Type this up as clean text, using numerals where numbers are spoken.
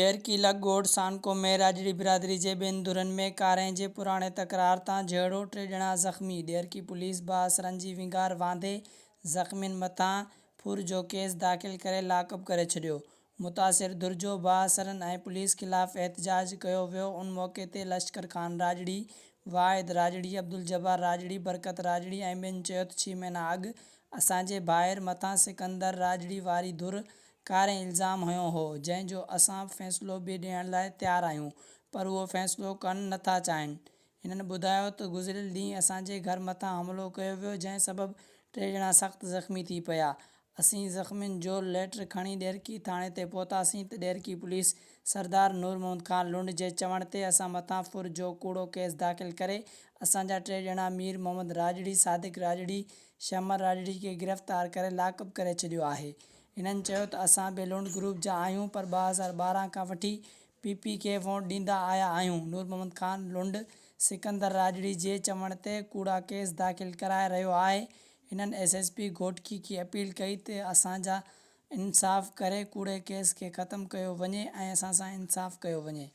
Der की लॻोड़ सानको में राजड़ी बिरादरी जे ॿिनि धुरनि में कारें जे पुराणे तकरार तां झेड़ो 3 ॼणा ज़ख़्मी। डेर की पुलिस बासरनि जी विंगार वांदे ज़ख़्मियुनि मथां फुर जो केस दाख़िल करे लाकअप करे छॾियो। मुतासिर धुर जो बासरनि ऐं पुलिस ख़िलाफ़ एहतजाज कयो वियो। उन मौक़े ते लश्कर खान राजड़ी, वाहिद राजड़ी, अब्दुल जब्बार राजड़ी, बरकत राजड़ी ऐं ॿिनि चयो त 6 महीना अॻु असांजे भाइर मथां सिकंदर राजड़ी वारी धुर कारें इल्ज़ाम हयो हो, जंहिं जो असां फ़ैसिलो बि ॾियण लाइ तयारु आहियूं, पर उहो फ़ैसिलो कनि नथा चाहिनि। हिननि ॿुधायो त गुज़िरियल ॾींहुं असांजे घर मथां हमिलो कयो वियो, जंहिं सबबु 3 ॼणा सख़्तु ज़ख़्मी थी पिया। असीं ज़ख़्मियुनि जो लेटर खणी ॾेरकी थाणे ते पहुतासीं त ॾेरकी पुलिस सरदार नूर मोहम्मद ख़ान लुंड जे चवण ते असां मथां फुर जो कूड़ो केस दाख़िल करे असांजा 3 ॼणा मीर मोहम्मद राजड़ी, सादिक राजड़ी, शमर राजड़ी खे गिरफ़्तार करे लाकअप करे छॾियो आहे। हिननि चयो त असां बि लुंड ग्रुप जा आहियूं, पर 2012 खां वठी पीपी खे वोट ॾींदा आया आहियूं। नूर मोहम्मद ख़ान लुंड सिकंदर राजड़ी जे चवण ते कूड़ा केस दाख़िल कराए रहियो आहे। हिननि एसएसपी घोटकी खे अपील कई त असांजा इंसाफ़ करे कूड़े केस खे ख़तमु कयो वञे ऐं असां सां इंसाफ़ कयो वञे।